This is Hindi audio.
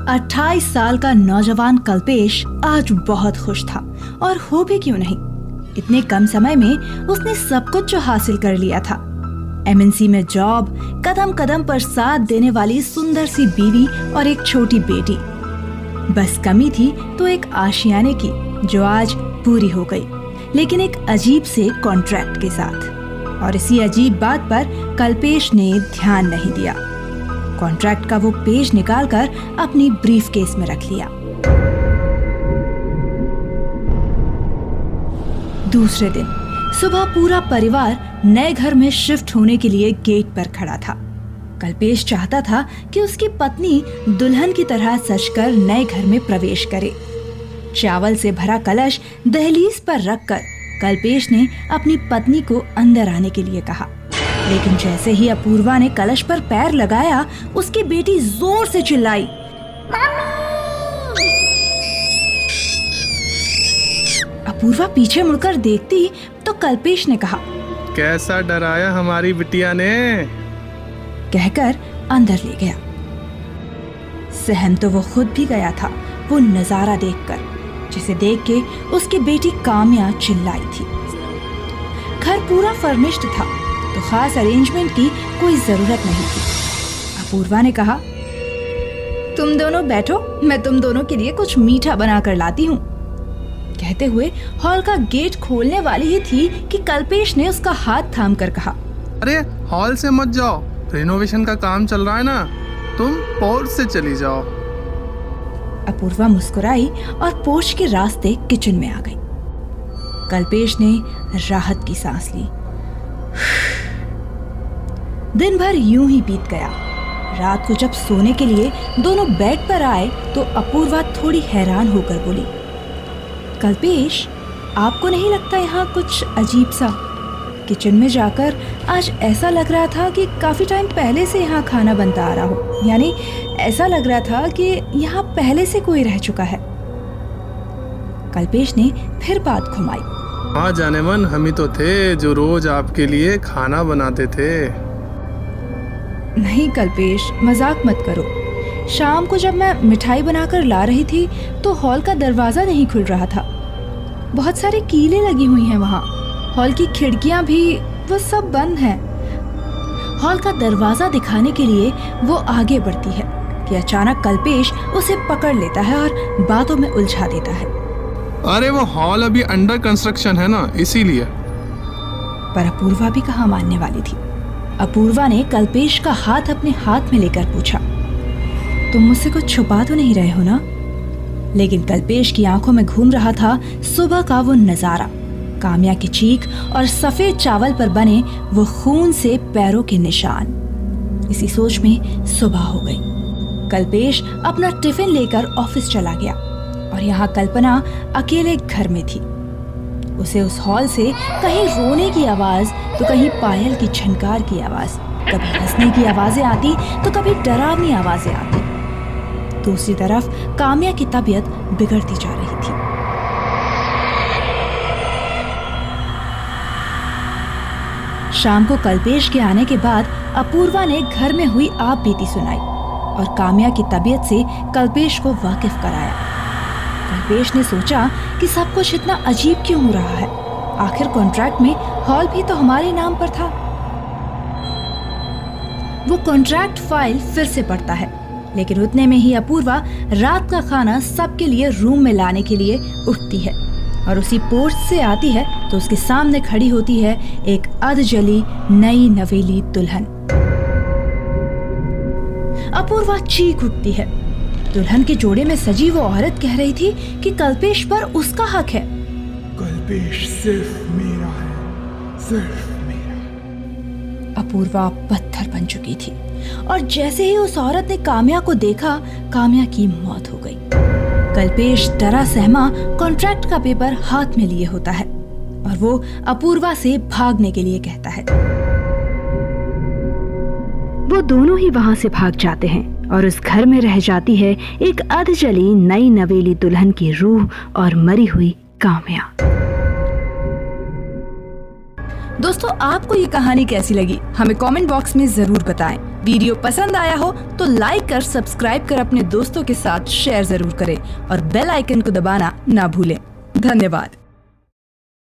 28 साल का नौजवान कल्पेश आज बहुत खुश था, और हो भी क्यों नहीं। इतने कम समय में उसने सब कुछ जो हासिल कर लिया था। एमएनसी में जॉब, कदम कदम पर साथ देने वाली सुंदर सी बीवी और एक छोटी बेटी। बस कमी थी तो एक आशियाने की, जो आज पूरी हो गई, लेकिन एक अजीब से कॉन्ट्रैक्ट के साथ। और इसी अजीब बात पर कल्पेश ने ध्यान नहीं दिया। कॉन्ट्रैक्ट का वो पेज निकालकर अपनी ब्रीफकेस में रख लिया। दूसरे दिन सुबह पूरा परिवार नए घर में शिफ्ट होने के लिए गेट पर खड़ा था। कल्पेश चाहता था कि उसकी पत्नी दुल्हन की तरह सजकर नए घर में प्रवेश करे। चावल से भरा कलश दहलीज पर रखकर कल्पेश ने अपनी पत्नी को अंदर आने के लिए कहा, लेकिन जैसे ही अपूर्वा ने कलश पर पैर लगाया, उसकी बेटी जोर से चिल्लाई, अपूर्वा पीछे मुड़कर देखती तो कल्पेश ने कहा, कैसा डराया हमारी बिटिया ने, कहकर अंदर ले गया। सहम तो वो खुद भी गया था वो नजारा देखकर, जिसे देख के उसकी बेटी काम्या चिल्लाई थी। घर पूरा फर्निश्ड था तो खास अरेंजमेंट की कोई जरूरत नहीं थी। अपूर्वा ने कहा, तुम दोनों बैठो, मैं तुम दोनों के लिए कुछ मीठा बना कर लाती हूँ। कहते हुए हॉल का गेट खोलने वाली ही थी कि कल्पेश ने उसका हाथ थाम कर कहा, अरे हॉल से मत जाओ, रिनोवेशन का काम चल रहा है ना, तुम पोर्च से चली जाओ। अपूर्वा मुस्कुराई और पोर्च के रास्ते किचन में आ गई। कल्पेश ने राहत की सांस ली। दिन भर यूं ही बीत गया। रात को जब सोने के लिए दोनों बेड पर आए तो अपूर्वा थोड़ी हैरान होकर बोली, कल्पेश, आपको नहीं लगता यहाँ कुछ अजीब सा? किचन में जाकर आज ऐसा लग रहा था कि काफी टाइम पहले से यहाँ खाना बनता आ रहा हो, यानी ऐसा लग रहा था कि यहाँ पहले से कोई रह चुका है। कल्पेश ने फिर बात घुमाई, हाँ जाने मन, हम ही तो थे जो रोज आपके लिए खाना बनाते थे। नहीं कल्पेश, मजाक मत करो। शाम को जब मैं मिठाई बनाकर ला रही थी तो हॉल का दरवाजा नहीं खुल रहा था। बहुत सारी कीलें लगी हुई हैं वहाँ। हॉल की खिड़कियाँ भी, वो सब बंद हैं। हॉल का दरवाजा दिखाने के लिए वो आगे बढ़ती है कि अचानक कल्पेश उसे पकड़ लेता है और बातों में उलझा देता है। अरे वो हॉल अभी अंडर कंस्ट्रक्शन है ना, इसीलिए। पर अपूर्वा भी कहाँ मानने वाली थी। अपूर्वा ने कल्पेश का हाथ अपने हाथ में लेकर पूछा, तुम मुझसे कुछ छुपा तो नहीं रहे हो ना? लेकिन कल्पेश की आंखों में घूम रहा था सुबह का वो नजारा, काम्या की चीख और सफेद चावल पर बने वो खून से पैरों के निशान। इसी सोच में सुबह हो गई। कल्पेश अपना टिफिन लेकर ऑफिस चला गया और यहाँ कल्पना अकेले घर में थी। उसे उस हॉल से कहीं रोने की आवाज तो कहीं पायल की झनकार की आवाज, कभी हंसने की आवाजें आती तो कभी डरावनी आवाजें आती। दूसरी तरफ काम्या की तबीयत बिगड़ती जा रही थी। शाम को कल्पेश के आने के बाद अपूर्वा ने घर में हुई आप बीती सुनाई और काम्या की तबीयत से कल्पेश को वाकिफ कराया। कल्पेश ने सोचा कि सब कुछ इतना अजीब क्यों हो रहा है, आखिर कॉन्ट्रैक्ट में हॉल भी तो हमारे नाम पर था। वो कॉन्ट्रैक्ट फाइल फिर से पढ़ता है, लेकिन उतने में ही अपूर्वा रात का खाना सबके लिए रूम में लाने के लिए उठती है और उसी पोर्च से आती है तो उसके सामने खड़ी होती है एक अधजली नई नवेली दुल्हन। अपूर्वा चीख उठती है। दुल्हन के जोड़े में सजी वो औरत कह रही थी कि कल्पेश पर उसका हक है। कल्पेश सिर्फ मेरा है, सिर्फ मेरा। अपूर्वा पत्थर बन चुकी थी और जैसे ही उस औरत ने काम्या को देखा, काम्या की मौत हो गई। कल्पेश डरा सहमा कॉन्ट्रैक्ट का पेपर हाथ में लिए होता है और वो अपूर्वा से भागने के लिए कहता है। वो दोनों ही वहां से भाग जाते हैं और उस घर में रह जाती है एक अधजली नई नवेली दुल्हन की रूह और मरी हुई काम्या। दोस्तों, आपको ये कहानी कैसी लगी हमें कमेंट बॉक्स में जरूर बताएं। वीडियो पसंद आया हो तो लाइक कर सब्सक्राइब कर अपने दोस्तों के साथ शेयर जरूर करें और बेल आइकन को दबाना ना भूलें। धन्यवाद।